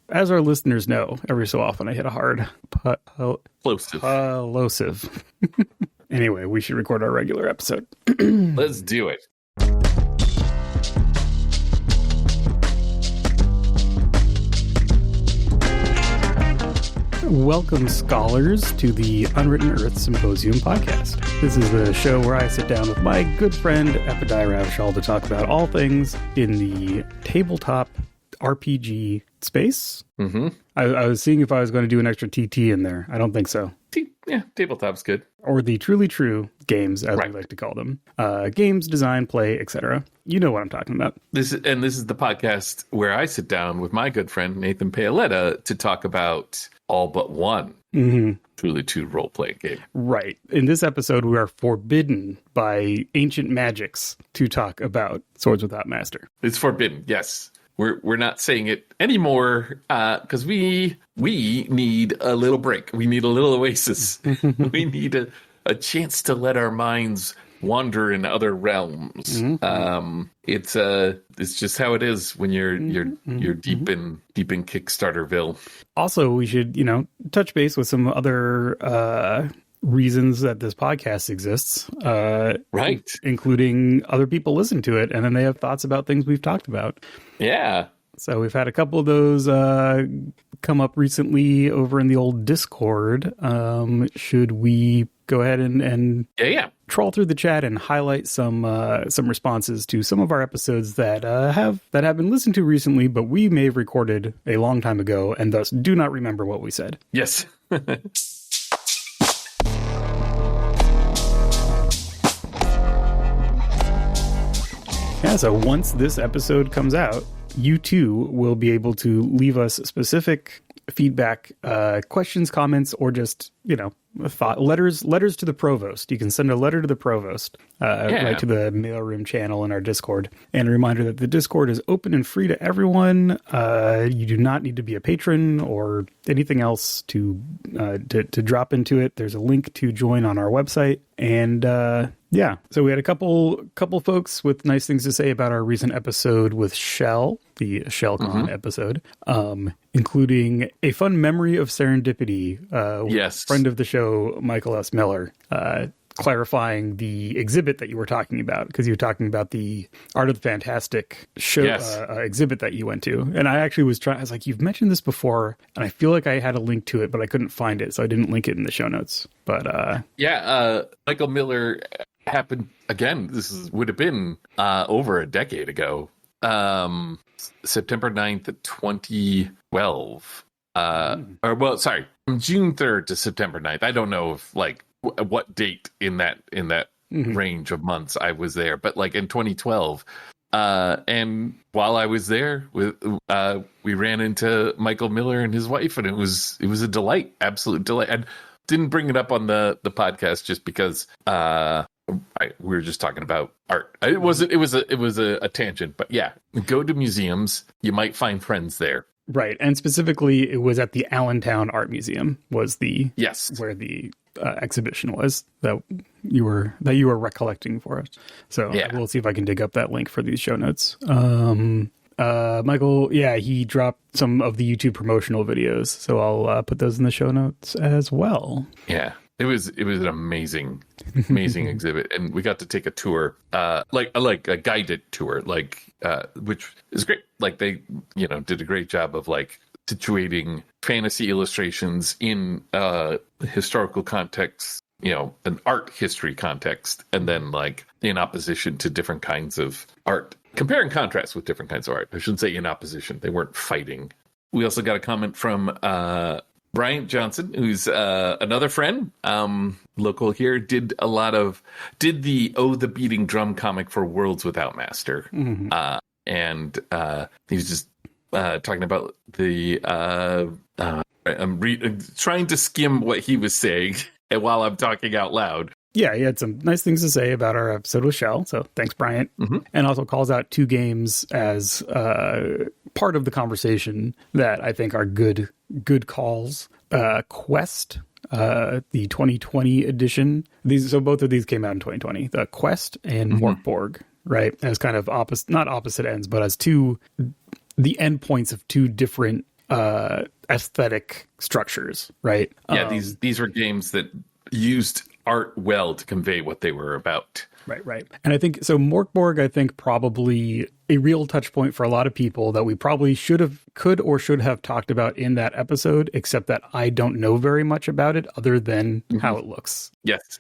as our listeners know, every so often I hit a hard plosive. Anyway, we should record our regular episode. Let's do it. Welcome, scholars, to the Unwritten Earth Symposium podcast. This is the show where I sit down with my good friend Eppy to talk about all things in the tabletop RPG space. Mm-hmm. I was seeing if I was going to do an extra TT in there. I don't think so. Yeah, tabletop's good. Or the truly true games, as we like to call them. Games, design, play, etc. You know what I'm talking about. This is the podcast where I sit down with my good friend Nathan Paoletta to talk about all but one truly true role-playing game. Right. In this episode, we are forbidden by ancient magics to talk about Swords Without Master. It's forbidden, yes. We're not saying it anymore because we need a little break. We need a little oasis. We need a chance to let our minds wander in other realms. It's just how it is when you're deep in Kickstarterville. Also, we should touch base with some other reasons that this podcast exists, right? Including other people listen to it, and then they have thoughts about things we've talked about. Yeah. So we've had a couple of those come up recently over in the old Discord. Should we go ahead and troll through the chat and highlight some responses to some of our episodes that have been listened to recently, but we may have recorded a long time ago and thus do not remember what we said. Yes. Yeah, so once this episode comes out, you too will be able to leave us specific feedback, questions, comments, or just, letters to the provost. You can send a letter to the provost, right to the mailroom channel in our Discord. And a reminder that the Discord is open and free to everyone. You do not need to be a patron or anything else to drop into it. There's a link to join on our website. And so we had a couple folks with nice things to say about our recent episode with Shell, the ShellCon episode, including a fun memory of serendipity. Yes. Friend of the show, Michael S. Miller, clarifying the exhibit that you were talking about, because you were talking about the Art of the Fantastic show exhibit that you went to. And I actually I was like, you've mentioned this before, and I feel like I had a link to it, but I couldn't find it, so I didn't link it in the show notes. But Michael Miller happened again. Would have been over a decade ago. September 9th, 2012. From June 3rd to September 9th. I don't know if what date in that range of months I was there, but in 2012. And while I was there, we ran into Michael Miller and his wife, and it was a delight, absolute delight. I didn't bring it up on the podcast just because we were just talking about art. It was a tangent, but yeah, go to museums. You might find friends there. Right, and specifically, it was at the Allentown Art Museum. Was where the exhibition was that you were recollecting for us. So we'll see if I can dig up that link for these show notes. Michael, he dropped some of the YouTube promotional videos, so I'll put those in the show notes as well. Yeah. It was an amazing exhibit, and we got to take a tour, like a guided tour, which is great. They, did a great job of situating fantasy illustrations in historical context, an art history context, and then in opposition to different kinds of art, compare and contrast with different kinds of art. I shouldn't say in opposition; they weren't fighting. We also got a comment from Bryant Johnson, who's another friend, local here, did the The Beating Drum comic for Worlds Without Master. And he was just talking about I'm trying to skim what he was saying while I'm talking out loud. Yeah, he had some nice things to say about our episode with Shell, so thanks, Bryant. And also calls out two games as part of the conversation that I think are good calls. Quest, the 2020 edition. So both of these came out in 2020. The Quest and Morkborg, right? As kind of not opposite ends, but as the endpoints of two different aesthetic structures, right? Yeah, these were games that used art well to convey what they were about. Right. And I think, so Morkborg, I think probably a real touch point for a lot of people that we probably should have talked about in that episode, except that I don't know very much about it other than how it looks. Yes.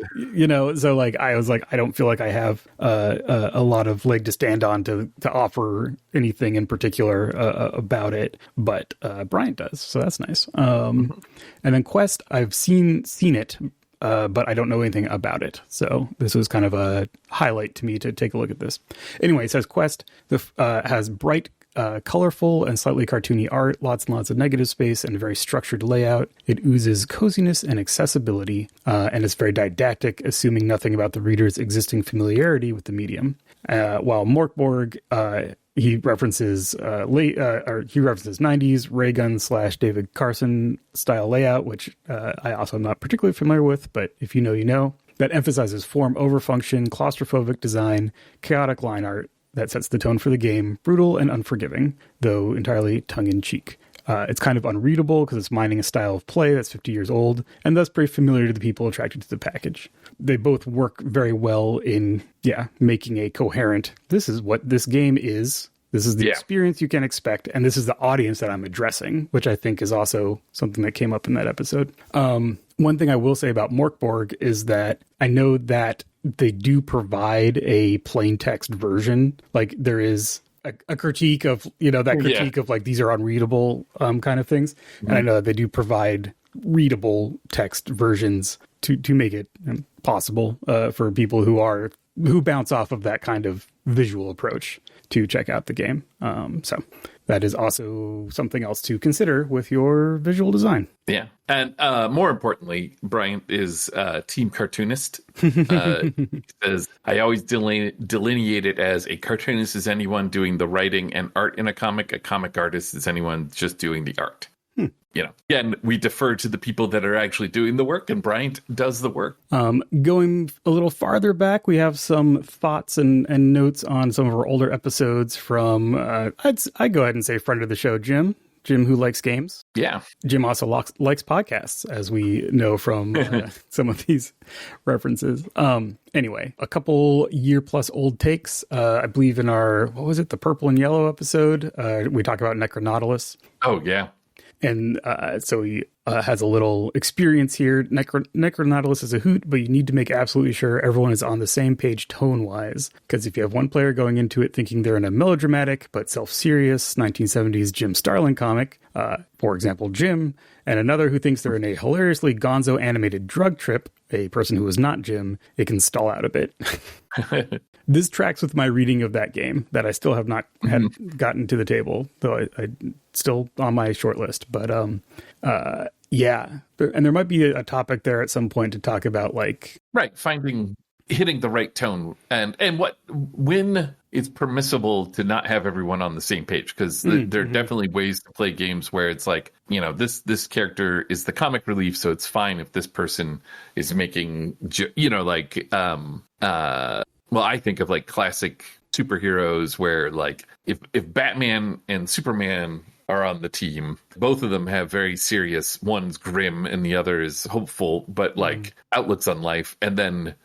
So like, I was like, I don't feel like I have a lot of leg to stand on to offer anything in particular about it, but Brian does. So that's nice. And then Quest, I've seen it, but I don't know anything about it. So this was kind of a highlight to me to take a look at this. Anyway, it says Quest has bright, colorful, and slightly cartoony art, lots and lots of negative space, and a very structured layout. It oozes coziness and accessibility, and it's very didactic, assuming nothing about the reader's existing familiarity with the medium. While Morkborg, he references 90s ray gun / David Carson style layout, which I also am not particularly familiar with, but if you know, you know. That emphasizes form over function, claustrophobic design, chaotic line art that sets the tone for the game, brutal and unforgiving, though entirely tongue-in-cheek. It's kind of unreadable because it's mining a style of play that's 50 years old, and thus pretty familiar to the people attracted to the package. They both work very well in, making a coherent, this is what this game is, this is the experience you can expect, and this is the audience that I'm addressing, which I think is also something that came up in that episode. One thing I will say about Morkborg is that I know that they do provide a plain text version. Like, there is a critique of, of like, these are unreadable kind of things. Mm-hmm. And I know that they do provide readable text versions to make it possible for people who bounce off of that kind of visual approach to check out the game. So that is also something else to consider with your visual design. Yeah. And more importantly, Brian is team cartoonist. He says, I always delineate it as a cartoonist is anyone doing the writing and art in a comic artist is anyone just doing the art. Again, we defer to the people that are actually doing the work, and Brian does the work. Going a little farther back, we have some thoughts and notes on some of our older episodes from, I'd go ahead and say friend of the show, Jim, who likes games. Yeah. Jim also likes podcasts, as we know from some of these references. Anyway, a couple year-plus old takes. I believe in our, the Purple and Yellow episode, we talk about Necronautilus. Oh, yeah. And so he has a little experience here. Necronautilus is a hoot, but you need to make absolutely sure everyone is on the same page tone-wise. Because if you have one player going into it thinking they're in a melodramatic but self-serious 1970s Jim Starlin comic, for example, Jim, and another who thinks they're in a hilariously gonzo animated drug trip, a person who is not Jim, it can stall out a bit. This tracks with my reading of that game that I still have not had gotten to the table, though I still on my short list. But yeah, and there might be a topic there at some point to talk about, like, hitting the right tone and when it's permissible to not have everyone on the same page, because there are definitely ways to play games where it's like, this character is the comic relief, so it's fine if this person is making well, I think of like classic superheroes where, like, if Batman and Superman are on the team, both of them have very serious, one's grim and the other is hopeful, but like outlooks on life. And then,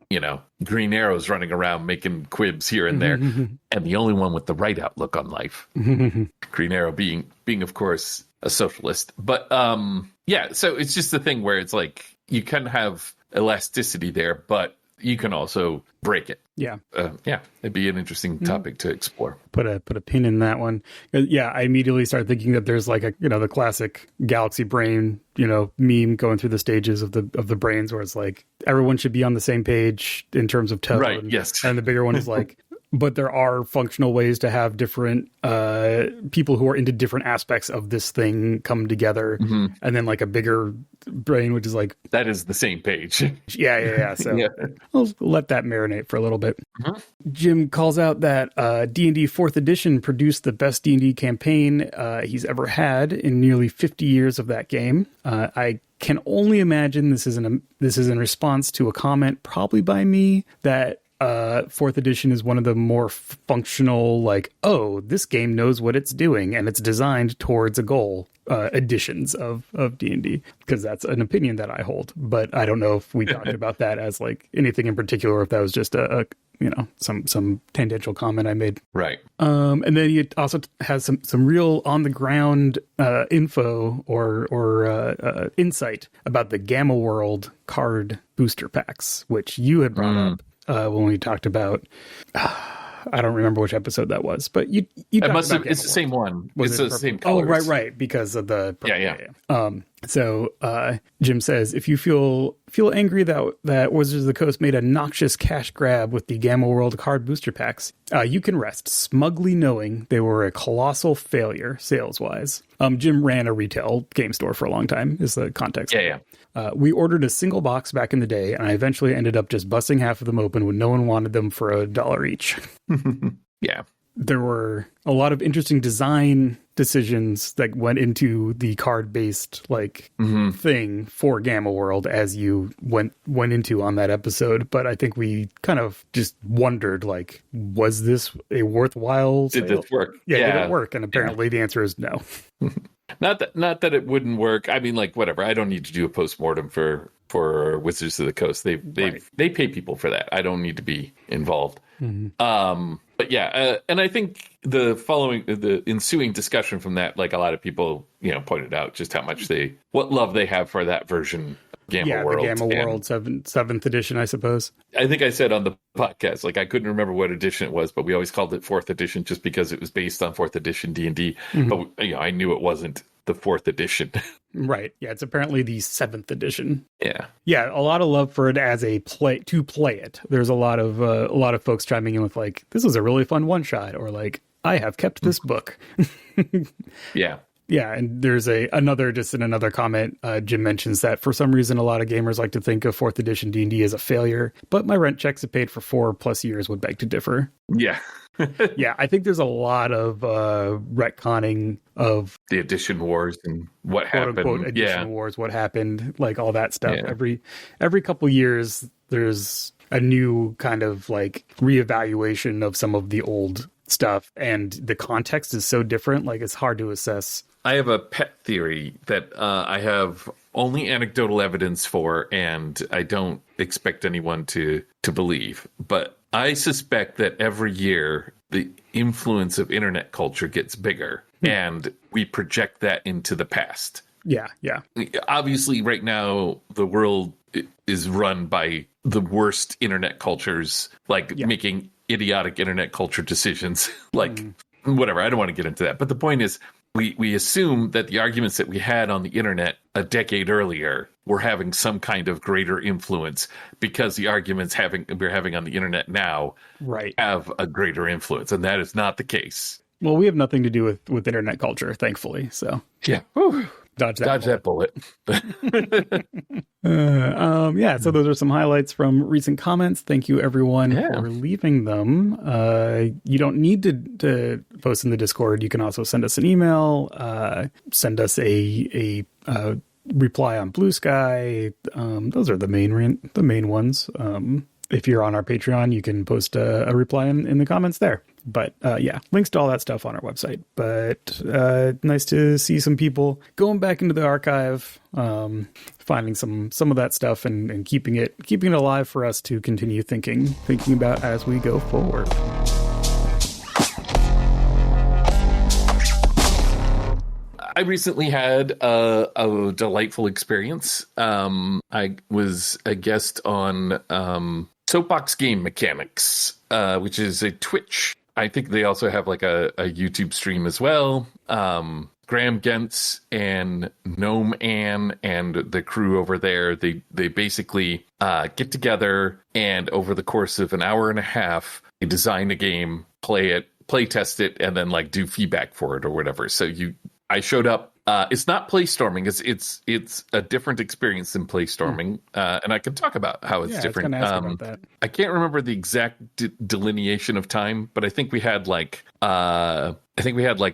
Green Arrow's running around making quibs here and there. And the only one with the right outlook on life, Green Arrow being of course a socialist. But so it's just the thing where it's like, you can have elasticity there, but you can also break it. Yeah. It'd be an interesting topic to explore. Put a pin in that one. Yeah, I immediately started thinking that there's like the classic Galaxy Brain, meme going through the stages of the brains where it's like everyone should be on the same page in terms of tone. Right, yes. And the bigger one is like, but there are functional ways to have different people who are into different aspects of this thing come together. And then like a bigger brain, which is like, that is the same page. Yeah. So I'll let that marinate for a little bit. Jim calls out that D&D 4th edition produced the best D&D campaign he's ever had in nearly 50 years of that game. I can only imagine this is in response to a comment probably by me that fourth edition is one of the more functional, like, oh, this game knows what it's doing and it's designed towards a goal editions of D&D, because that's an opinion that I hold. But I don't know if we talked about that as like anything in particular, or if that was just a some tangential comment I made. Right. And then he also has some real on the ground info or insight about the Gamma World card booster packs, which you had brought up when we talked about. I don't remember which episode that was, but you it must have, it's the same one. It's the same colors. Oh, right, because of the purple. Yeah. So Jim says, if you feel angry that Wizards of the Coast made a noxious cash grab with the Gamma World card booster packs, you can rest smugly knowing they were a colossal failure sales-wise. Jim ran a retail game store for a long time, is the context. Yeah. We ordered a single box back in the day, and I eventually ended up just busting half of them open when no one wanted them for $1 each. Yeah. There were a lot of interesting design decisions that went into the card-based thing for Gamma World, as you went into on that episode. But I think we kind of just wondered, like, was this a worthwhile sale? Did this work? Yeah, did it work? And apparently the answer is no. Not that it wouldn't work. I mean, like, whatever. I don't need to do a postmortem for Wizards of the Coast. They pay people for that. I don't need to be involved. Mm-hmm. But yeah, and I think the ensuing discussion from that, like, a lot of people, pointed out just how much what love they have for that version of Gamma World. Yeah, the Gamma World 7th edition, I suppose. I think I said on the podcast, like, I couldn't remember what edition it was, but we always called it 4th edition just because it was based on 4th edition D&D. Mm-hmm. But I knew it wasn't the 4th edition. Right. Yeah, it's apparently the 7th edition. Yeah. Yeah, a lot of love for it as a play it. There's a lot of folks chiming in with, like, this was a really fun one shot, or like, I have kept this book. Yeah. Yeah, and there's another comment, Jim mentions that for some reason a lot of gamers like to think of 4th edition D&D as a failure, but my rent checks have paid for 4+ years would beg to differ. Yeah. Yeah, I think there's a lot of retconning of the edition wars and what happened. Unquote, edition wars, what happened, like all that stuff. Yeah. Every couple years, there's a new kind of like reevaluation of some of the old stuff, and the context is so different. Like, it's hard to assess. I have a pet theory that I have only anecdotal evidence for, and I don't expect anyone to believe, but I suspect that every year the influence of internet culture gets bigger, and we project that into the past. Yeah. Obviously, right now, the world is run by the worst internet cultures, making idiotic internet culture decisions. Whatever, I don't want to get into that. But the point is, we assume that the arguments that we had on the internet a decade earlier were having some kind of greater influence because the arguments we're having on the internet now have a greater influence, and that is not the case. Well, we have nothing to do with internet culture, thankfully. So yeah, dodge that bullet. So those are some highlights from recent comments. Thank you, everyone, for leaving them. You don't need to post in the Discord. You can also send us an email, send us a reply on Blue Sky. Those are the main ones. If you're on our Patreon, you can post a reply in the comments there. But links to all that stuff on our website. But nice to see some people going back into the archive, finding some of that stuff and keeping it alive for us to continue thinking about as we go forward. I recently had a delightful experience. I was a guest on Soapbox Game Mechanics, which is a Twitch. I think they also have like a YouTube stream as well. Graham Gentz and Gnome Ann and the crew over there, they basically get together, and over the course of an hour and a half, they design a game, play test it, and then like do feedback for it or whatever. So I showed up. It's not play storming. It's a different experience than play storming, and I can talk about how it's different. About that. I can't remember the exact delineation of time, but I think we had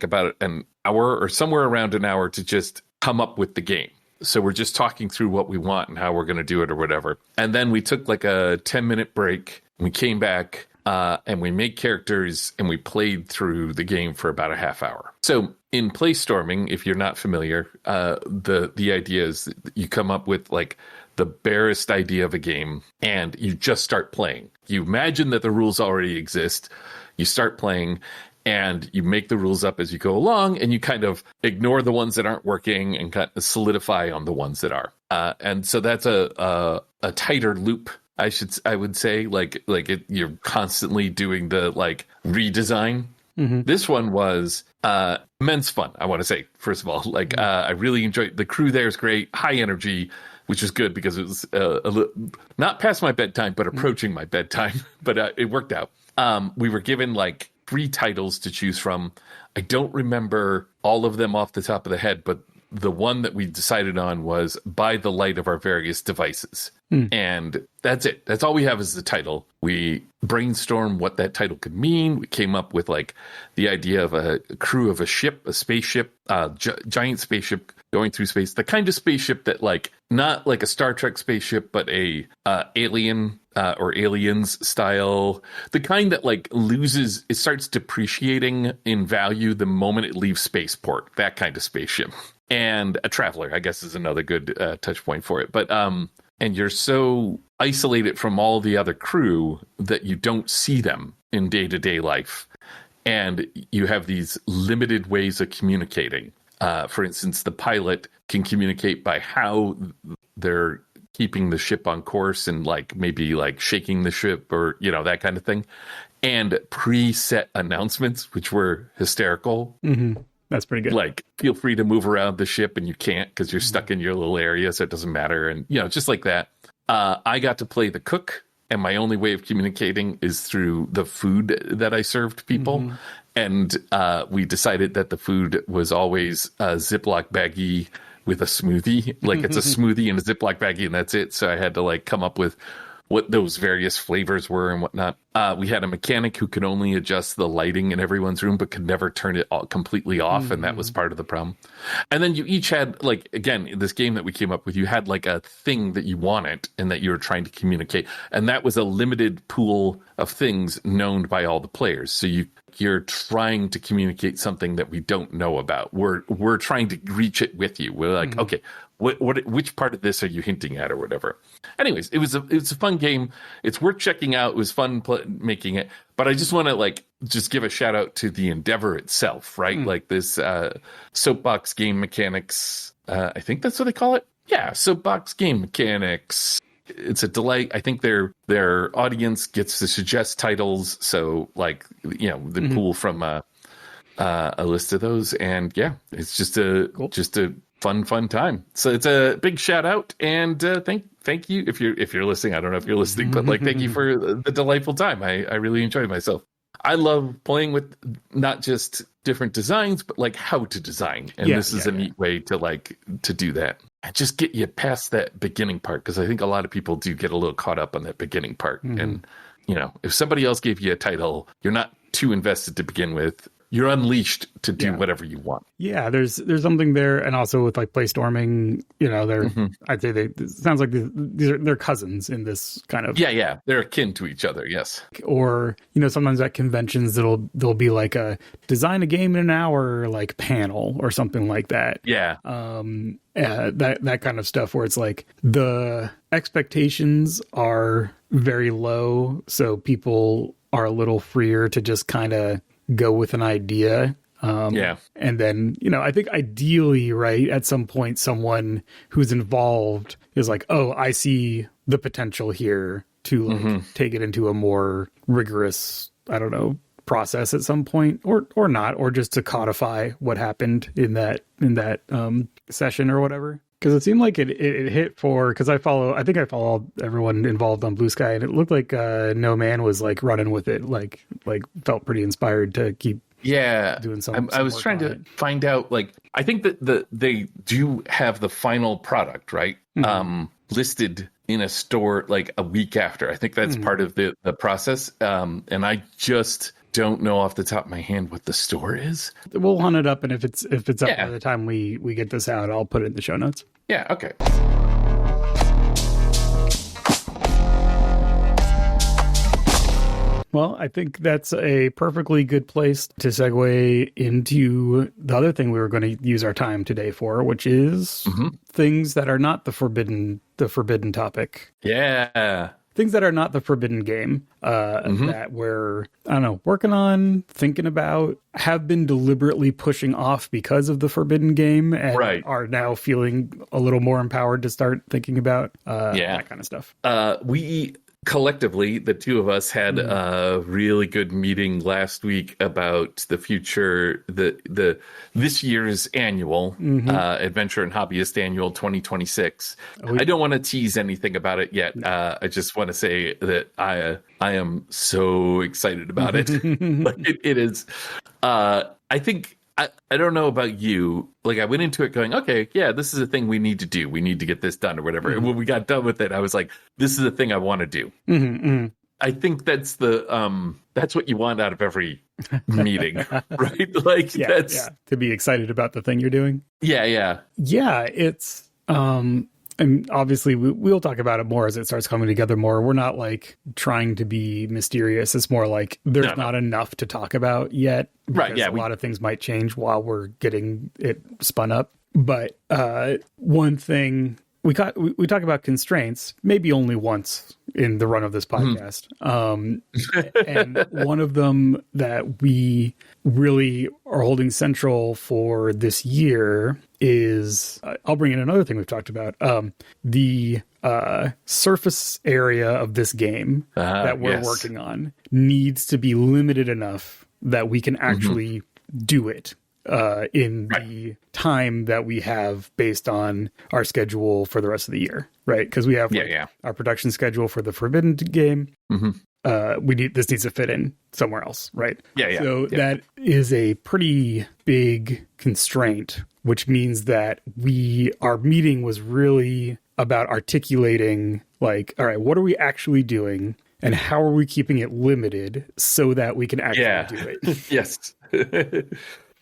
about an hour or somewhere around an hour to just come up with the game. So we're just talking through what we want and how we're going to do it or whatever. And then we took like a 10-minute break. We came back and we made characters and we played through the game for about a half hour. So in Playstorming, if you're not familiar, the idea is that you come up with like the barest idea of a game and you just start playing. You imagine that the rules already exist. You start playing and you make the rules up as you go along, and you kind of ignore the ones that aren't working and kind of solidify on the ones that are. And so that's a tighter loop, I would say. You're constantly doing the like redesign. Mm-hmm. This one was immense fun. I want to say, first of all, I really enjoyed the crew. There is great, high energy, which is good because it was not past my bedtime, but approaching my bedtime. But it worked out. We were given like 3 titles to choose from. I don't remember all of them off the top of the head, but the one that we decided on was By the Light of Our Various Devices. And that's it. That's all we have is the title. We brainstormed what that title could mean. We came up with like the idea of a crew of a ship, a spaceship, giant spaceship going through space. The kind of spaceship that like, not like a Star Trek spaceship, but a alien or aliens style. The kind that like it starts depreciating in value the moment it leaves spaceport. That kind of spaceship. And a traveler, I guess, is another good touch point for it. But and you're so isolated from all the other crew that you don't see them in day-to-day life. And you have these limited ways of communicating. For instance, the pilot can communicate by how they're keeping the ship on course and like maybe like shaking the ship or, you know, that kind of thing. And preset announcements, which were hysterical. Mm-hmm. That's pretty good. Like, feel free to move around the ship, and you can't because you're stuck in your little area, so it doesn't matter. And, you know, just like that. I got to play the cook, and my only way of communicating is through the food that I served people. Mm-hmm. And we decided that the food was always a Ziploc baggie with a smoothie. Like, it's a smoothie and a Ziploc baggie, and that's it. So I had to, like, come up with what those various flavors were and whatnot. We had a mechanic who could only adjust the lighting in everyone's room, but could never turn it completely off. Mm-hmm. And that was part of the problem. And then you each had, like, again, this game that we came up with, you had like a thing that you wanted and that you were trying to communicate. And that was a limited pool of things known by all the players. So you're trying to communicate something that we don't know about. We're trying to reach it with you. We're like, mm-hmm. Okay, which part of this are you hinting at or whatever? Anyways, it was a fun game. It's worth checking out. It was fun making it. But I just want to like just give a shout out to the endeavor itself, right? Like this soapbox game mechanics. I think that's what they call it. Yeah, soapbox game mechanics. It's a delight. I think their audience gets to suggest titles. So like, you know, they pull from a list of those. And yeah, it's just a fun time. So it's a big shout out and thank you if you're listening. I don't know if you're listening, but like thank you for the delightful time. I really enjoyed myself. I love playing with not just different designs, but like how to design. And this is a neat way to do that. And just get you past that beginning part, because I think a lot of people do get a little caught up on that beginning part. Mm-hmm. And, you know, if somebody else gave you a title, you're not too invested to begin with. You're unleashed to do whatever you want. Yeah, there's something there, and also with like Playstorming, you know, they're I'd say it sounds like they're cousins in this kind of they're akin to each other, yes. Or you know, sometimes at conventions there'll be like a design a game in an hour like panel or something like that. Yeah, that kind of stuff where it's like the expectations are very low, so people are a little freer to just kind of go with an idea. And then, you know, I think ideally, right, at some point, someone who's involved is like, oh, I see the potential here to like take it into a more rigorous, I don't know, process at some point or not, or just to codify what happened in that session or whatever. Because it seemed like it hit for, because I follow everyone involved on Blue Sky, and it looked like No Man was like running with it, like felt pretty inspired to keep doing something. I was trying to find out, like, I think that they do have the final product, right? Mm-hmm. Listed in a store like a week after. I think that's part of the process. And I just don't know off the top of my hand what the store is. We'll hunt it up, and if it's up by the time we get this out, I'll put it in the show notes. Yeah, okay. Well, I think that's a perfectly good place to segue into the other thing we were going to use our time today for, which is things that are not the forbidden topic. Yeah. Things that are not the forbidden game that we're, I don't know, working on, thinking about, have been deliberately pushing off because of the forbidden game, and are now feeling a little more empowered to start thinking about that kind of stuff. We collectively, the two of us had a really good meeting last week about the future, this year's annual Adventure and Hobbyist Annual 2026. I don't want to tease anything about it yet. I just want to say that I am so excited about it. Like it is. I think. I don't know about you. Like, I went into it going, okay, yeah, this is a thing we need to do. We need to get this done or whatever. And when we got done with it, I was like, this is a thing I want to do. I think that's that's what you want out of every meeting, right? Like, to be excited about the thing you're doing. Yeah. It's and obviously we'll talk about it more as it starts coming together more. We're not like trying to be mysterious. It's more like there's not enough to talk about yet. Right. Yeah. A lot of things might change while we're getting it spun up. But one thing we talk about constraints, maybe only once in the run of this podcast. And one of them that we really are holding central for this year is, I'll bring in another thing we've talked about, the surface area of this game that we're working on needs to be limited enough that we can actually do it in the time that we have based on our schedule for the rest of the year, right? Because we have our production schedule for the Forbidden game. This needs to fit in somewhere else, right? So that is a pretty big constraint, which means that our meeting was really about articulating, like, all right, what are we actually doing? And how are we keeping it limited so that we can actually do it? Yes.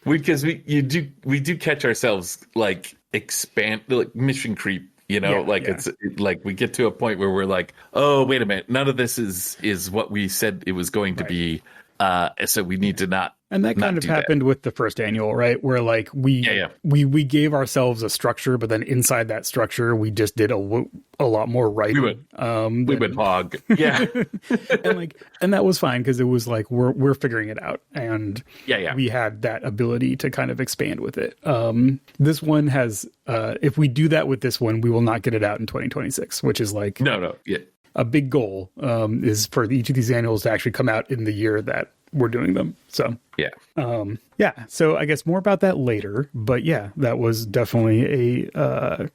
Because we do catch ourselves like expand, like mission creep, it's like we get to a point where we're like, oh, wait a minute, none of this is what we said it was going to be. So we need to not. And that kind of happened with the first annual, right? Where like we gave ourselves a structure, but then inside that structure, we just did a lot more writing. We went hog. Yeah. and that was fine because it was like, we're figuring it out. And we had that ability to kind of expand with it. This one has, if we do that with this one, we will not get it out in 2026, which is like, a big goal is for each of these annuals to actually come out in the year that we're doing them. So so I guess more about that later, but that was definitely a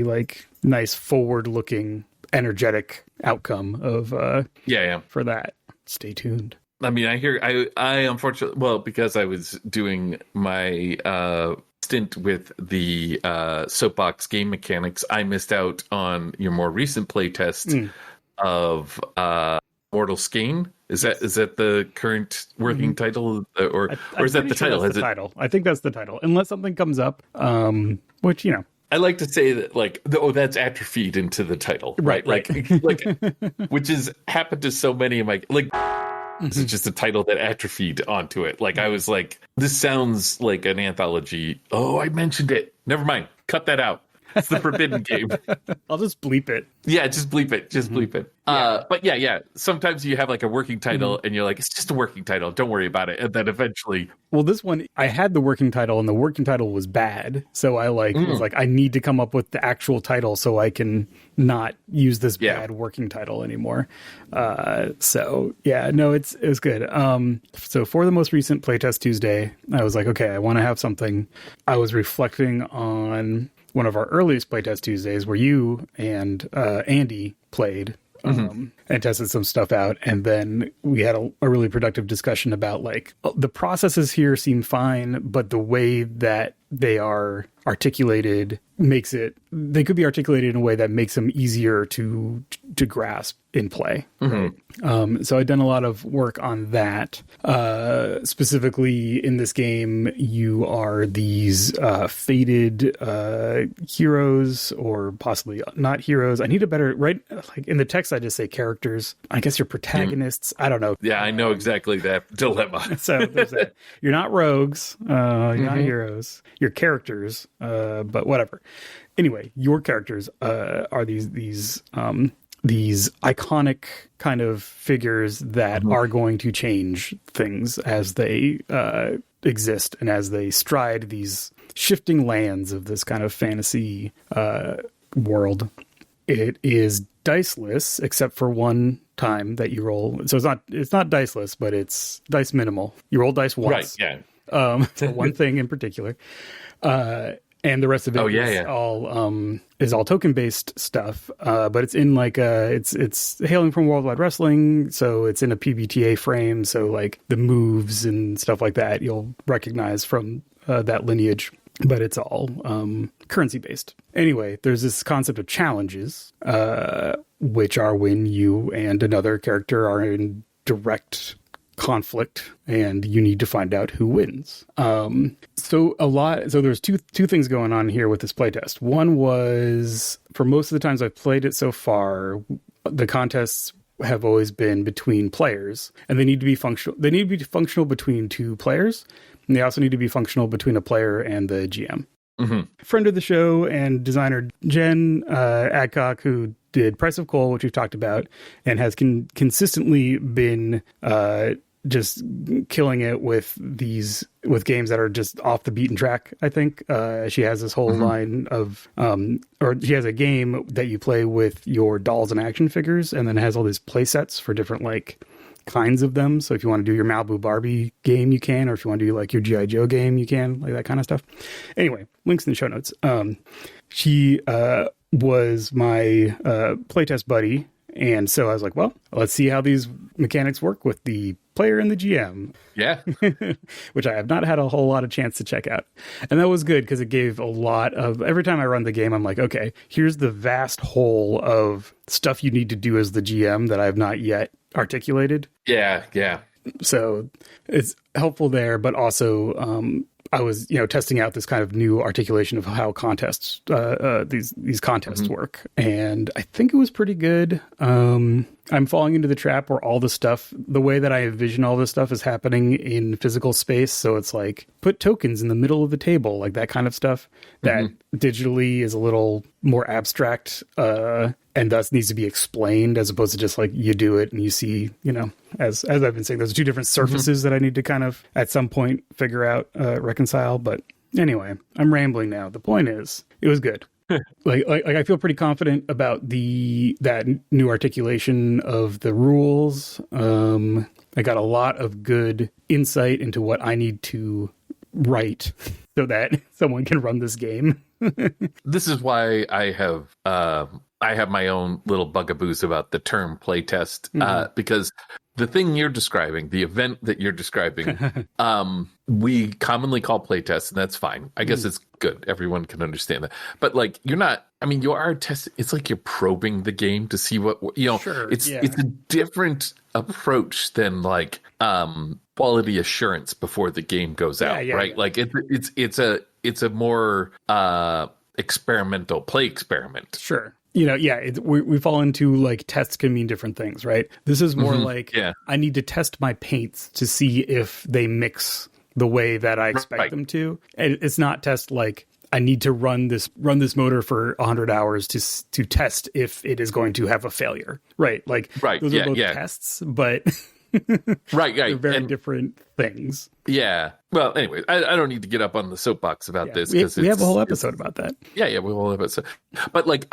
like nice forward looking energetic outcome of for that. Stay tuned. I mean, I unfortunately, well, because I was doing my stint with the Soapbox game mechanics, I missed out on your more recent playtest of Mortal Skein. Is that the current working title, or is that the title? That's the title. I think that's the title, unless something comes up, which I like to say that like, that's atrophied into the title, right? Like which has happened to so many of my like. This is just a title that atrophied onto it. Like I was like, this sounds like an anthology. Oh, I mentioned it. Never mind. Cut that out. It's the Forbidden game. I'll just bleep it. Yeah, just bleep it. Just bleep it. But sometimes you have like a working title and you're like, it's just a working title. Don't worry about it. And then eventually. Well, this one, I had the working title and the working title was bad. So I was like, I need to come up with the actual title so I can not use this bad working title anymore. It was good. So for the most recent Playtest Tuesday, I was like, okay, I want to have something. I was reflecting on one of our earliest Playtest Tuesdays where you and Andy played and tested some stuff out. And then we had a really productive discussion about like the processes here seem fine, but the way that they are articulated they could be articulated in a way that makes them easier to to grasp in play. Right? So I've done a lot of work on that. Specifically in this game, you are these fated heroes, or possibly not heroes. I need a better, right? Like in the text, I just say characters. I guess you're protagonists. I don't know. Yeah, I know exactly that dilemma. So there's that. You're not rogues. You're not heroes. You're characters. But whatever. Anyway, your characters are these iconic kind of figures that are going to change things as they exist and as they stride these shifting lands of this kind of fantasy world. It is diceless except for one time that you roll. So it's not diceless, but it's dice minimal. You roll dice once. Right, yeah. For one thing in particular. And the rest of it is all token based stuff. But it's in like it's hailing from Worldwide Wrestling, so it's in a PBTA frame. So like the moves and stuff like that you'll recognize from that lineage. But it's all currency based. Anyway, there's this concept of challenges, which are when you and another character are in direct conflict and you need to find out who wins. So there's two things going on here with this playtest. One was, for most of the times I've played it so far, the contests have always been between players, and they need to be functional. They need to be functional between two players, and they also need to be functional between a player and the GM. Friend of the show and designer Jen Adcock, who did Price of Coal, which we've talked about, and has consistently been just killing it with games that are just off the beaten track. I think she has this whole line of or she has a game that you play with your dolls and action figures, and then it has all these play sets for different like kinds of them. So if you want to do your Malibu Barbie game, you can, or if you want to do like your G.I. Joe game, you can, like that kind of stuff. Anyway, links in the show notes. She was my playtest buddy, and so I was like, well, let's see how these mechanics work with the player and the GM. Yeah. Which I have not had a whole lot of chance to check out. And that was good because it gave a lot of, every time I run the game, I'm like, okay, here's the vast whole of stuff you need to do as the GM that I have not yet articulated. Yeah. So it's helpful there, but also I was, testing out this kind of new articulation of how contests, these contests work. And I think it was pretty good. I'm falling into the trap where all the stuff, the way that I envision all this stuff is happening in physical space. So it's like put tokens in the middle of the table, like that kind of stuff that digitally is a little more abstract, and thus needs to be explained as opposed to just like you do it and you see, as I've been saying, there's two different surfaces that I need to kind of at some point figure out, reconcile. But anyway, I'm rambling now. The point is, it was good. like I feel pretty confident about that new articulation of the rules. I got a lot of good insight into what I need to write so that someone can run this game. This is why I have my own little bugaboos about the term playtest, because the thing you're describing, the event that you're describing, we commonly call playtests, and that's fine. I guess it's good. Everyone can understand that. But like, you are testing. It's like you're probing the game to see what, Sure, it's a different approach than like quality assurance before the game goes out, right? Yeah. Like it's a more experimental play experiment. Sure. We fall into like tests can mean different things, right? This is more like I need to test my paints to see if they mix the way that I expect them to. And it's not test like I need to run this motor for 100 hours to test if it is going to have a failure, right? Like those are both tests, but they're very different things. Yeah. Well, anyway, I don't need to get up on the soapbox about this because we have a whole episode about that. Yeah, we have a whole episode. But like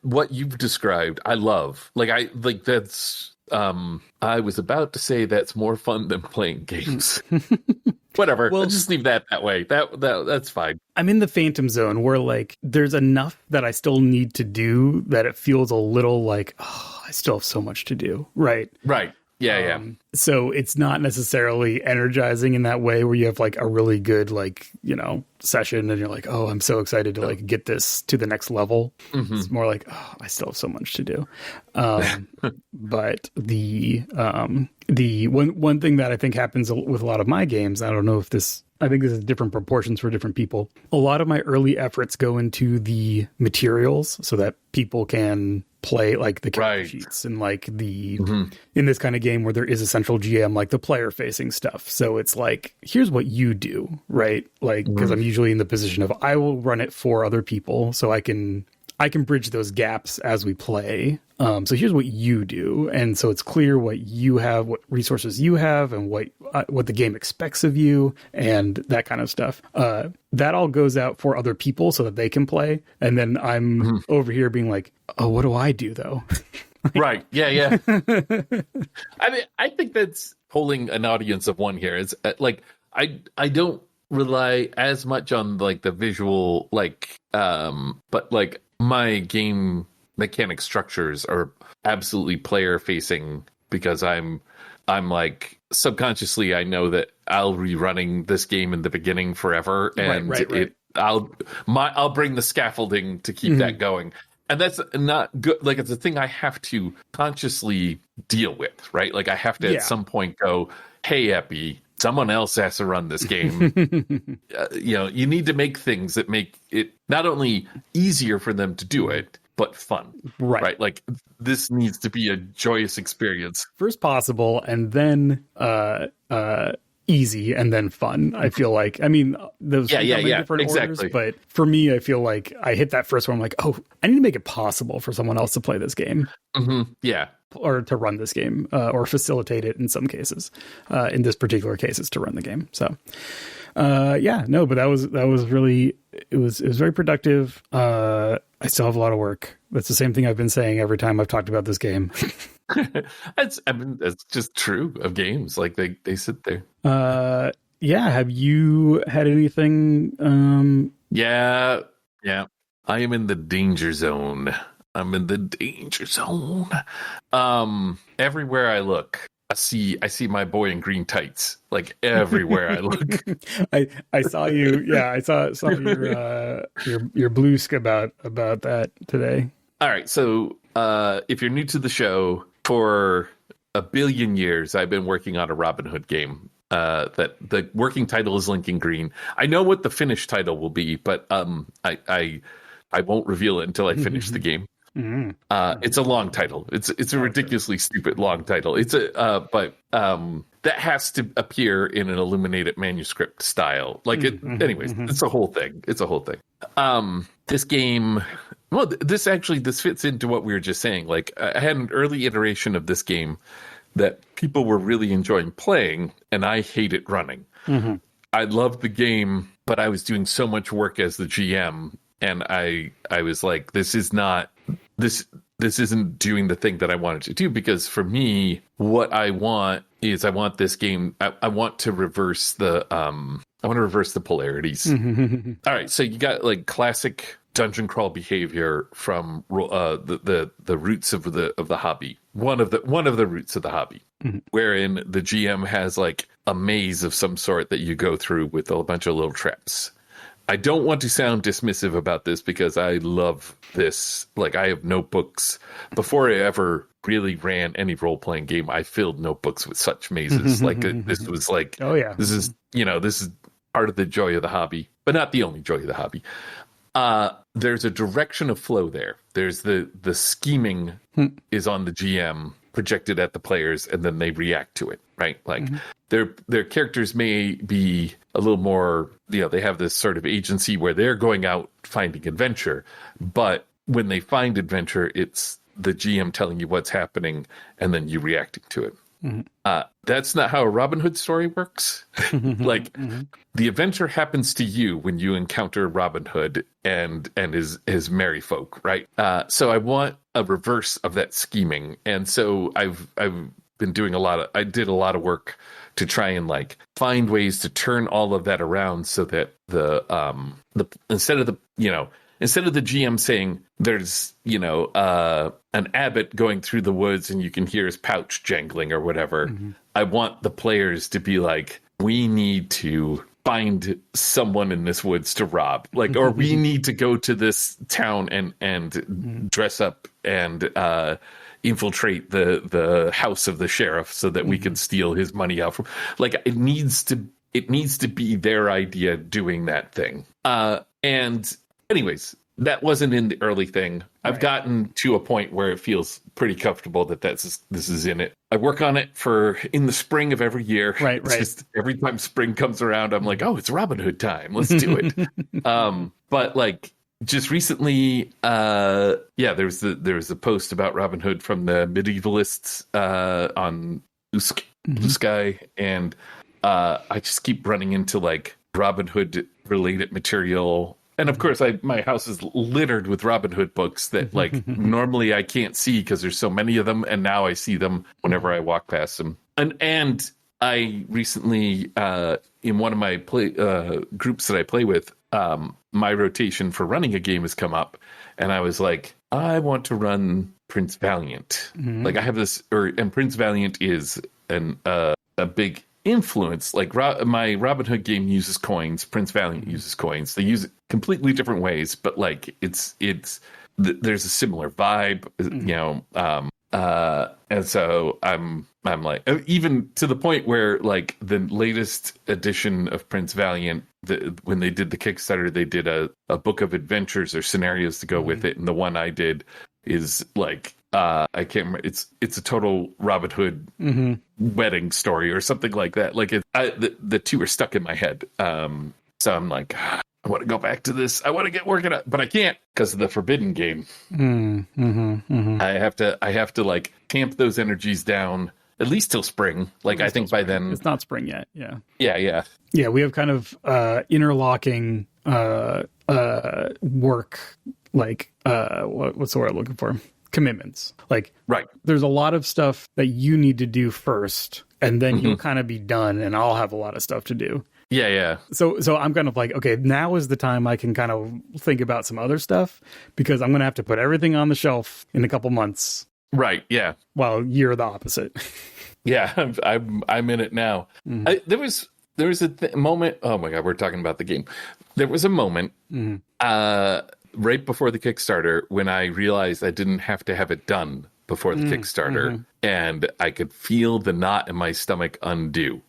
what you've described, I love. That's. I was about to say that's more fun than playing games. Whatever. Well, just leave that way. That's fine. I'm in the phantom zone where like there's enough that I still need to do that it feels a little like I still have so much to do. Right. Yeah. So it's not necessarily energizing in that way where you have like a really good, like, session and you're like, oh, I'm so excited to like get this to the next level. Mm-hmm. It's more like, oh, I still have so much to do. But the one thing that I think happens with a lot of my games, I don't know if I think this is different proportions for different people. A lot of my early efforts go into the materials so that people can play like the character sheets and like in this kind of game where there is a central GM, like the player facing stuff. So it's like, here's what you do, right? Like, because I'm usually in the position of I will run it for other people so I can bridge those gaps as we play. So here's what you do. And so it's clear what you have, what resources you have, and what the game expects of you, and that kind of stuff. That all goes out for other people so that they can play. And then I'm over here being like, oh, what do I do though? Right. Yeah. I mean, I think that's polling an audience of one here. It's like, I don't rely as much on like the visual, like, but like my game mechanic structures are absolutely player facing because I'm like subconsciously I know that I'll be running this game in the beginning forever, and right. I'll bring the scaffolding to keep that going. And that's not good. Like, it's a thing I have to consciously deal with, right? Like, I have to at some point go, hey, Eppy, someone else has to run this game. You need to make things that make it not only easier for them to do it, but fun. Right? Like, this needs to be a joyous experience. First possible, and then easy, and then fun. I feel like, I mean, those different orders, but for me, I feel like I hit that first one. I'm like, oh, I need to make it possible for someone else to play this game. Yeah. Or to run this game, or facilitate it in some cases. In this particular case, is to run the game. So, but that was really, it was very productive. I still have a lot of work. That's the same thing I've been saying every time I've talked about this game. That's just true of games. Like they sit there. Have you had anything? Yeah. I am in the danger zone. I'm in the danger zone. Everywhere I look, I see my boy in green tights. Like, everywhere I look. I saw you. Yeah, I saw your bloosk about that today. All right, so if you're new to the show, for a billion years, I've been working on a Robin Hood game. That the working title is Lincoln Green. I know what the finished title will be, but I won't reveal it until I finish the game. It's a long title. It's a ridiculously stupid long title. But that has to appear in an illuminated manuscript style. Like anyways, it's a whole thing. This game, well, this fits into what we were just saying. Like, I had an early iteration of this game that people were really enjoying playing, and I hated running. I loved the game, but I was doing so much work as the GM, and I was like, this isn't doing the thing that I wanted to do, because for me, what I want is this game. I want to reverse the polarities. All right, so you got like classic dungeon crawl behavior from the roots of the hobby. One of the roots of the hobby, wherein the GM has like a maze of some sort that you go through with a bunch of little traps. I don't want to sound dismissive about this because I love this. Like, I have notebooks. Before I ever really ran any role-playing game, I filled notebooks with such mazes. Like, this was like, oh yeah, this is part of the joy of the hobby, but not the only joy of the hobby. There's a direction of flow there. There's the scheming is on the GM, projected at the players, and then they react to it, right? Like, their characters may be a little more, they have this sort of agency where they're going out finding adventure, but when they find adventure, it's the GM telling you what's happening and then you reacting to it. That's not how a Robin Hood story works. Like, the adventure happens to you when you encounter Robin Hood and his merry folk, right? So I want a reverse of that scheming, and so I've been doing I did a lot of work to try and like find ways to turn all of that around so that the instead of instead of the GM saying there's, an abbot going through the woods and you can hear his pouch jangling or whatever, I want the players to be like, we need to find someone in this woods to rob, like, or we need to go to this town and dress up and infiltrate the house of the sheriff so that we can steal his money out from, like, it needs to be their idea doing that thing. And anyways, that wasn't in the early thing. I've gotten to a point where it feels pretty comfortable that this is in it. I work on it in the spring of every year. Right. Just every time spring comes around, I'm like, oh, it's Robin Hood time. Let's do it. But like just recently, there was a post about Robin Hood from the medievalists on Blue Sky, and I just keep running into like Robin Hood related material. And of course, my house is littered with Robin Hood books that, like, normally I can't see because there's so many of them, and now I see them whenever I walk past them. And I recently, in one of my groups that I play with, my rotation for running a game has come up, and I was like, I want to run Prince Valiant. Like, I have this, and Prince Valiant is a big influence. Like my Robin Hood game uses coins, Prince Valiant uses coins. They use it completely different ways, but like it's there's a similar vibe, and so I'm like, even to the point where like the latest edition of Prince Valiant, when they did the Kickstarter, they did a book of adventures or scenarios to go with it, and the one I did is like I can't remember. It's a total Robin Hood wedding story or something like that. Like the two are stuck in my head. So I'm like, I want to go back to this. I want to get working on, but I can't because of the Forbidden game. I have to like tamp those energies down at least till spring. Like I think by then it's not spring yet. Yeah. Yeah. We have kind of interlocking work. Like what's the word I'm looking for? Commitments. Like, right. There's a lot of stuff that you need to do first, and then you'll kind of be done, and I'll have a lot of stuff to do. Yeah. So I'm kind of like, okay, now is the time I can kind of think about some other stuff, because I'm going to have to put everything on the shelf in a couple months. Right. Yeah. While you're the opposite. Yeah, I'm in it now. There was a moment. Oh my God, we're talking about the game. There was a moment. Right before the Kickstarter, when I realized I didn't have to have it done before the Kickstarter, and I could feel the knot in my stomach undo.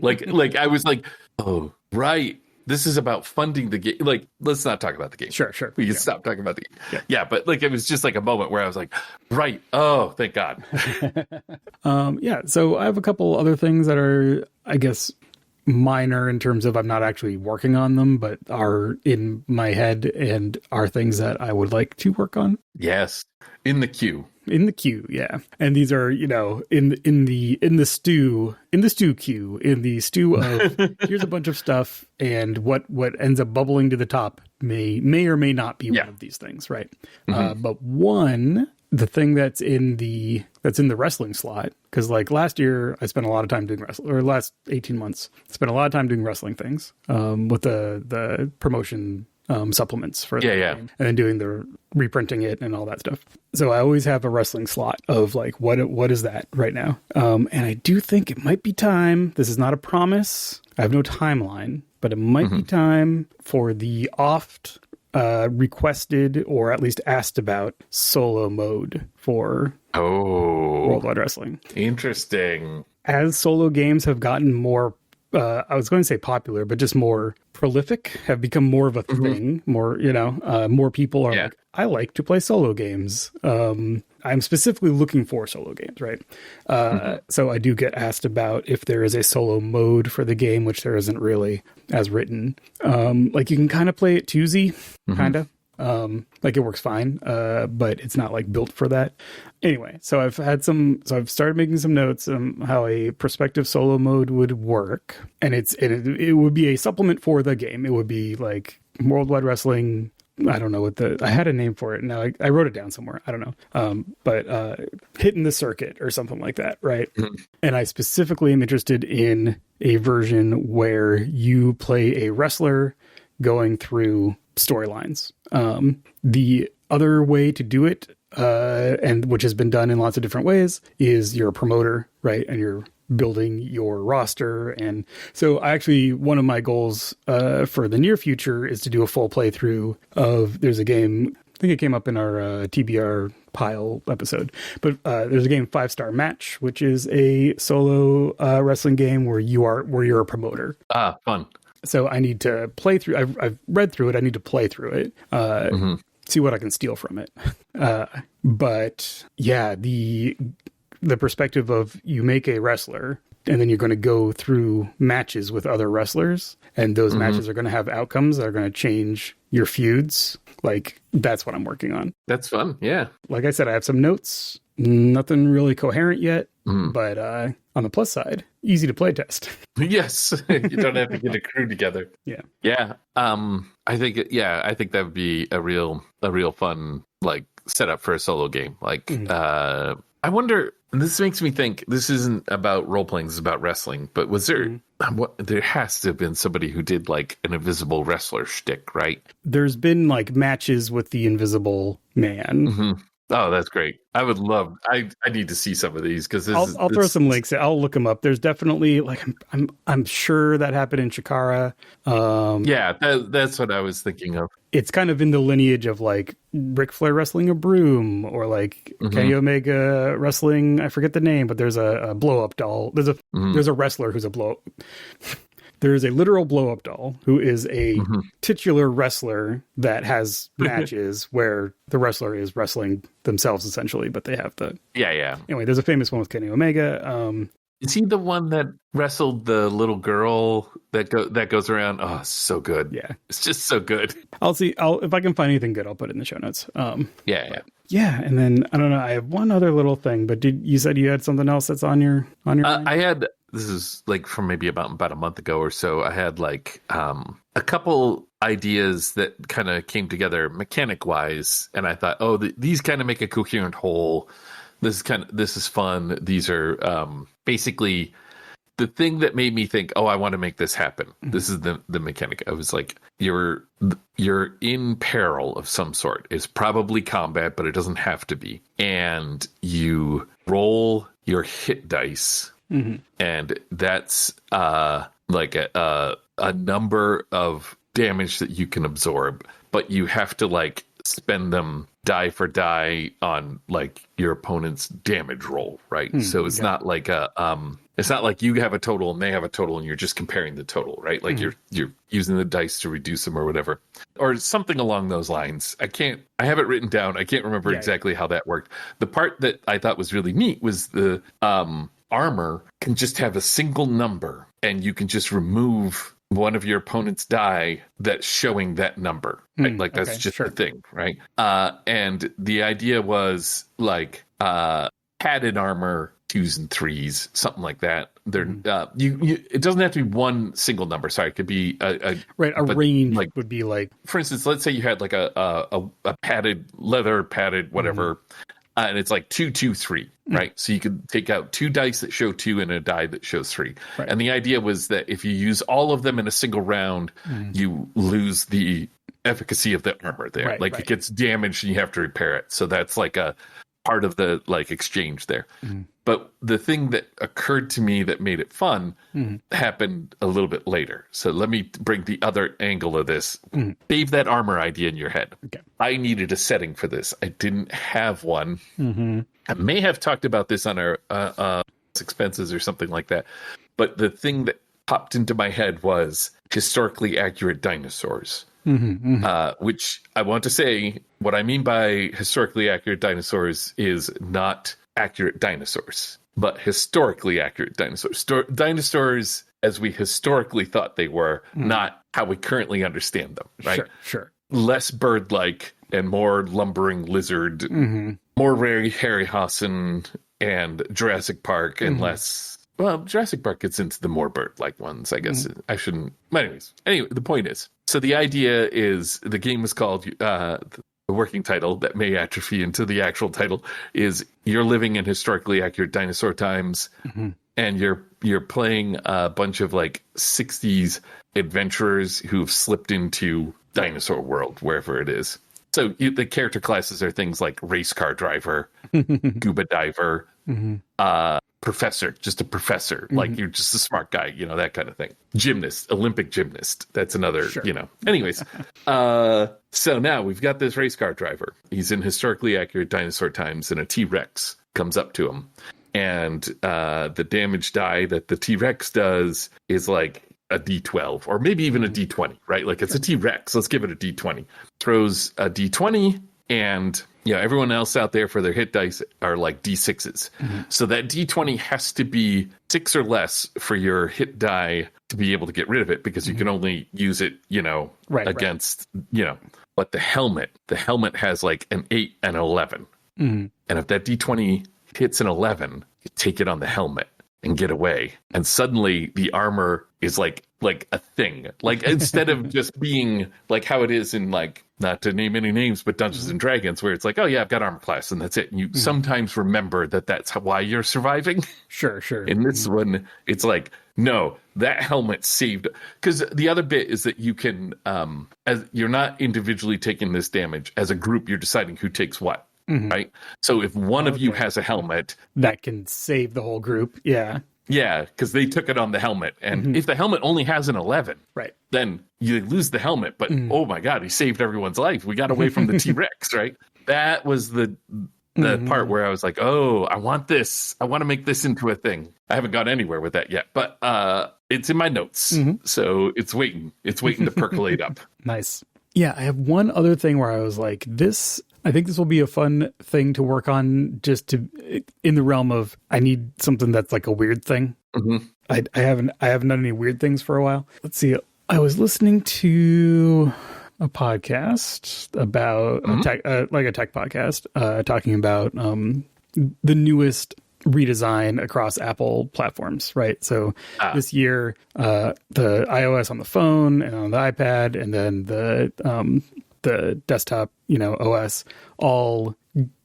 like I was like, oh, right. This is about funding the game. Like, let's not talk about the game. Sure. We can stop talking about the game. Yeah, but like it was just like a moment where I was like, right. Oh, thank God. So I have a couple other things that are, I guess, minor in terms of I'm not actually working on them, but are in my head and are things that I would like to work on. Yes, in the queue. Yeah. And these are, in the stew queue, in the stew of here's a bunch of stuff, and what ends up bubbling to the top may or may not be one of these things, right? But the thing that's in the wrestling slot, because like last year I spent a lot of time doing wrestling, or last 18 months spent a lot of time doing wrestling things with the promotion supplements for the game, and then doing the reprinting it and all that stuff. So I always have a wrestling slot of like what is that right now, and I do think it might be time. This is not a promise. I have no timeline, but it might be time for the oft requested, or at least asked about, solo mode for Worldwide Wrestling. Interesting. As solo games have gotten more, I was going to say popular, but just more prolific, have become more of a thing. More, more people are like, I like to play solo games. I'm specifically looking for solo games, right? So I do get asked about if there is a solo mode for the game, which there isn't really as written. Like you can kind of play it twosy, kind of. Like it works fine, but it's not like built for that. Anyway, so I've started making some notes on how a prospective solo mode would work, and it would be a supplement for the game. It would be like Worldwide Wrestling. I don't know I had a name for it. Now I wrote it down somewhere. I don't know. But hitting the circuit or something like that. Right. And I specifically am interested in a version where you play a wrestler, going through storylines. The other way to do it, and which has been done in lots of different ways, is you're a promoter, right? And you're building your roster. And so one of my goals for the near future is to do a full playthrough of, there's a game, I think it came up in our TBR pile episode, but there's a game, 5 Star Match, which is a solo wrestling game where you're a promoter. Fun. So I need to play through. I've read through it. I need to play through it. See what I can steal from it. But yeah, the perspective of you make a wrestler and then you're going to go through matches with other wrestlers, and those matches are going to have outcomes that are going to change your feuds. Like, that's what I'm working on. That's fun. Yeah. Like I said, I have some notes, nothing really coherent yet, but on the plus side, easy to play test. Yes. You don't have to get a crew together. Yeah. Yeah. I think that would be a real fun, like, setup for a solo game. Like, I wonder, and this makes me think, this isn't about role playing, this is about wrestling, but was there, there has to have been somebody who did like an invisible wrestler shtick, right? There's been like matches with the Invisible Man. Oh, that's great. I would love, I need to see some of these, because I'll throw some links. I'll look them up. There's definitely, like, I'm sure that happened in Chikara. Yeah, that's what I was thinking of. It's kind of in the lineage of like Ric Flair wrestling a broom, or like Kenny Omega wrestling, I forget the name, but there's a blow up doll. There's a wrestler who's a blow. There is a literal blow up doll who is a titular wrestler that has matches where the wrestler is wrestling themselves essentially, but they have the Anyway, there's a famous one with Kenny Omega. Is he the one that wrestled the little girl that goes around? Oh, so good. Yeah. It's just so good. I'll see. If I can find anything good, I'll put it in the show notes. Yeah. And then I don't know. I have one other little thing, but you said you had something else that's on your mind? I had, this is like from maybe about a month ago or so. I had like a couple ideas that kind of came together mechanic wise. And I thought, these kind of make a coherent whole. This is fun. These are basically the thing that made me think, I want to make this happen. This is the mechanic. I was like, you're in peril of some sort. It's probably combat, but it doesn't have to be. And you roll your hit dice, and that's like a number of damage that you can absorb, but you have to like spend them die for die on like your opponent's damage roll, right? So it's not like it's not like you have a total and they have a total and you're just comparing the total, right? Like you're using the dice to reduce them or whatever, or something along those lines. I have it written down. I can't remember exactly how that worked. The part that I thought was really neat was the armor can just have a single number, and you can just remove one of your opponent's die that's showing that number. Right? Like that's just the thing, right? And the idea was like padded armor, 2s and 3s, something like that. They're it doesn't have to be one single number. Sorry, it could be a range. Like would be like, for instance, let's say you had like a padded leather padded whatever. And it's like 2, 2, 3, right? So you could take out 2 dice that show 2 and a die that shows 3. Right. And the idea was that if you use all of them in a single round, you lose the efficacy of the armor there. It gets damaged and you have to repair it. So that's like a part of the like exchange there. But the thing that occurred to me that made it fun happened a little bit later. So let me bring the other angle of this. Save that armor idea in your head. Okay. I needed a setting for this. I didn't have one. I may have talked about this on our expenses or something like that. But the thing that popped into my head was historically accurate dinosaurs. Which I want to say, what I mean by historically accurate dinosaurs is not accurate dinosaurs, but historically accurate dinosaurs. Dinosaurs as we historically thought they were, not how we currently understand them, right? Sure. Less bird-like and more lumbering lizard, more Harryhausen and Jurassic Park, and less... Well, Jurassic Park gets into the more bird-like ones, I guess. I shouldn't... But anyway, the point is, so the idea is, the game is called, the working title that may atrophy into the actual title is, you're living in historically accurate dinosaur times, and you're playing a bunch of like 60s adventurers who've slipped into dinosaur world, wherever it is. So the character classes are things like race car driver, scuba diver, professor, just a professor, like you're just a smart guy, that kind of thing. Gymnast, Olympic gymnast. That's another, Anyways, so now we've got this race car driver. He's in historically accurate dinosaur times, and a T-Rex comes up to him. And the damage die that the T-Rex does is like a D12 or maybe even a D20, right? Like it's a T-Rex. Let's give it a D20. Throws a D20, and everyone else out there for their hit dice are like D6s. So that D20 has to be 6 or less for your hit die to be able to get rid of it, because you can only use it, against, but the helmet has like an 8 and 11. And if that D20 hits an 11, you take it on the helmet and get away. And suddenly the armor is like a thing. Like instead of just being like how it is in, like, not to name any names, but Dungeons and Dragons, where it's like, oh yeah, I've got armor class and that's it. And you sometimes remember that's why you're surviving. Sure. In this one, it's like, no, that helmet saved. Because the other bit is that you can, as you're not individually taking this damage, as a group, you're deciding who takes what. Right. So if one of you has a helmet, that can save the whole group. Yeah. Yeah, because they took it on the helmet. And if the helmet only has an 11, right, then you lose the helmet. But oh my God, he saved everyone's life. We got away from the T-Rex, right? That was the part where I was like, oh, I want this. I want to make this into a thing. I haven't got anywhere with that yet, but it's in my notes. So it's waiting. It's waiting to percolate up. Nice. Yeah, I have one other thing where I was like, I think this will be a fun thing to work on, just in the realm of, I need something that's like a weird thing. I haven't done any weird things for a while. Let's see. I was listening to a podcast about a tech podcast, talking about the newest redesign across Apple platforms, right? So this year, the iOS on the phone and on the iPad, and then the desktop, OS, all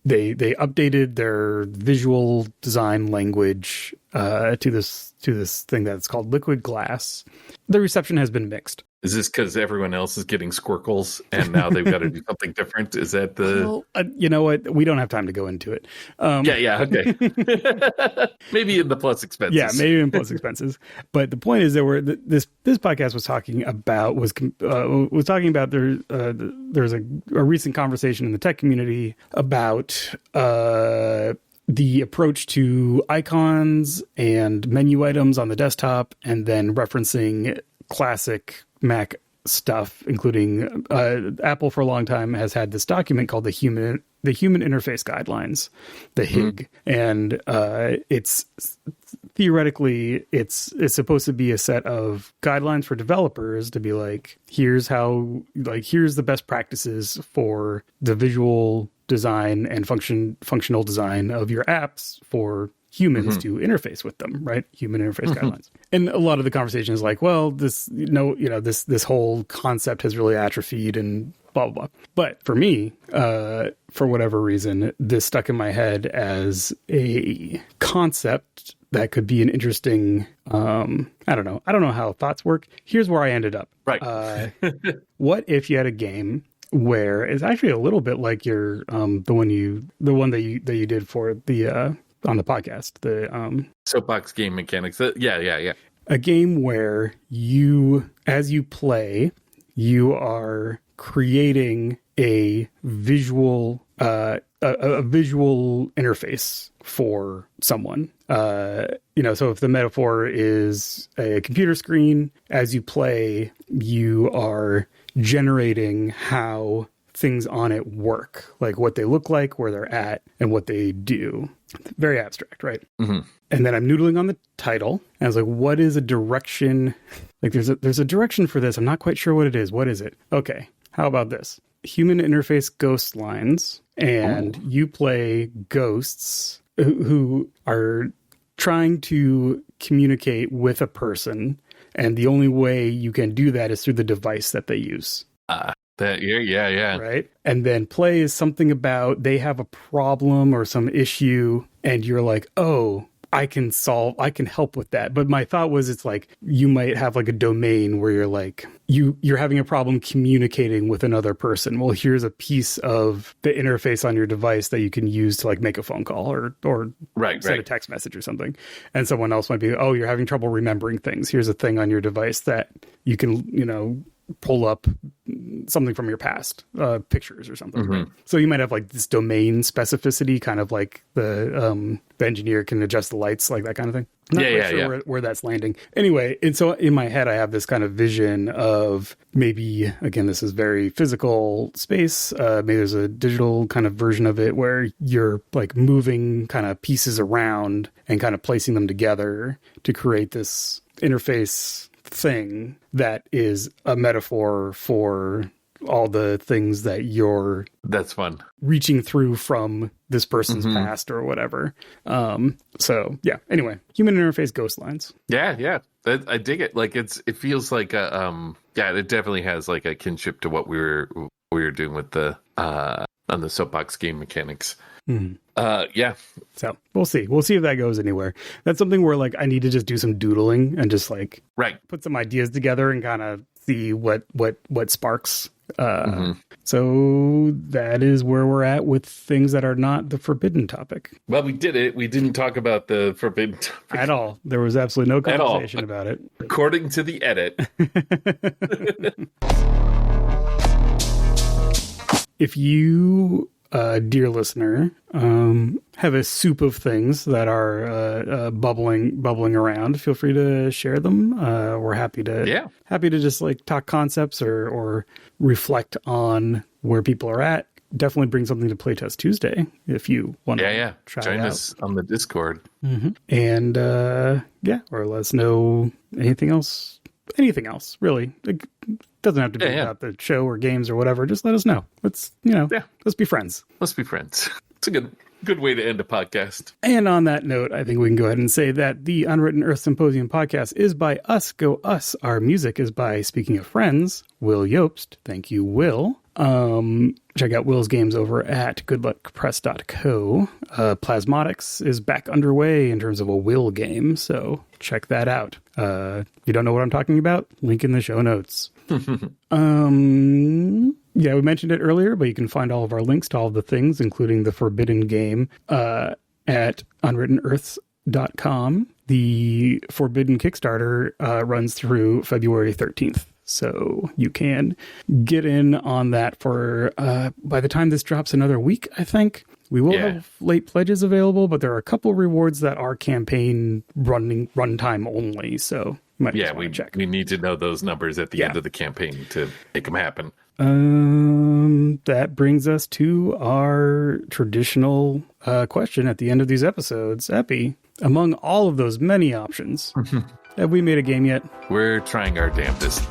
they updated their visual design language to this thing that's called Liquid Glass. The reception has been mixed. Is this because everyone else is getting squircles and now they've got to do something different? Is that the... Well, you know what? We don't have time to go into it. Okay. Maybe in the plus expenses. Yeah, maybe in plus expenses. But the point is that this podcast was talking about there's a recent conversation in the tech community about the approach to icons and menu items on the desktop, and then referencing classic Mac stuff, including Apple for a long time has had this document called the Human Interface Guidelines, the HIG, and it's theoretically it's supposed to be a set of guidelines for developers to be like, here's the best practices for the visual design and functional design of your apps for humans to interface with them, right? Human interface guidelines. And a lot of the conversation is like, well, this whole concept has really atrophied and blah, blah, blah. But for me, for whatever reason, this stuck in my head as a concept that could be an interesting, I don't know how thoughts work. Here's where I ended up. Right. What if you had a game where it's actually a little bit like your, the one that you did for the, on the podcast, the Soapbox Game Mechanics. Yeah. A game where as you play, you are creating a visual interface for someone. So if the metaphor is a computer screen, as you play, you are generating how things on it work, like what they look like, where they're at, and what they do. Very abstract, right? And then I'm noodling on the title, and I was like, what is a direction? Like there's a direction for this. I'm not quite sure what it is. What is it? Okay, how about this? Human interface ghost lines, and you play ghosts who are trying to communicate with a person, and the only way you can do that is through the device that they use. Yeah. Right. And then play is something about they have a problem or some issue, and you're like, oh, I can help with that. But my thought was, it's like you might have like a domain where you're like, you're having a problem communicating with another person. Well, here's a piece of the interface on your device that you can use to like make a phone call or send a text message or something. And someone else might be, oh, you're having trouble remembering things. Here's a thing on your device that you can, pull up something from your past, pictures or something. Right? So you might have like this domain specificity, kind of like the engineer can adjust the lights, like that kind of thing. I'm not quite sure where that's landing. Anyway, and so in my head, I have this kind of vision of maybe, again, this is very physical space. Maybe there's a digital kind of version of it where you're like moving kind of pieces around and kind of placing them together to create this interface thing that is a metaphor for all the things that you're reaching through from this person's past or whatever. So yeah, anyway, human interface ghost lines. Yeah. I dig it. Like it feels like it definitely has like a kinship to what we were doing with the on the soapbox game mechanics. Yeah. So we'll see if that goes anywhere. That's something where like I need to just do some doodling and just like put some ideas together and kind of see what sparks. So that is where we're at with things that are not the forbidden topic. Well, we did it. We didn't talk about the forbidden topic at all. There was absolutely no conversation about it. According to the edit. If you, dear listener, have a soup of things that are bubbling around, feel free to share them. We're happy to just like talk concepts or reflect on where people are at. Definitely bring something to Playtest Tuesday if you want to try join it out. us on the Discord. And or let us know anything else really. It doesn't have to be about the show or games or whatever. Just let us know. Let's be friends. Let's be friends. It's a good way to end a podcast. And on that note, I think we can go ahead and say that the Unwritten Earth Symposium podcast is by us. Go us. Our music is by, speaking of friends, Will Yobst. Thank you, Will. Check out Will's games over at goodluckpress.co. Plasmodics is back underway in terms of a Will game, so check that out. If you don't know what I'm talking about, link in the show notes. We mentioned it earlier, but you can find all of our links to all of the things, including the Forbidden Game, at unwrittenearths.com. The Forbidden Kickstarter runs through February 13th. So you can get in on that for, by the time this drops another week, I think. We will have late pledges available, but there are a couple rewards that are campaign runtime only. So you might want to check. We need to know those numbers at the end of the campaign to make them happen. That brings us to our traditional question at the end of these episodes. Eppy, among all of those many options, have we made a game yet? We're trying our damnedest.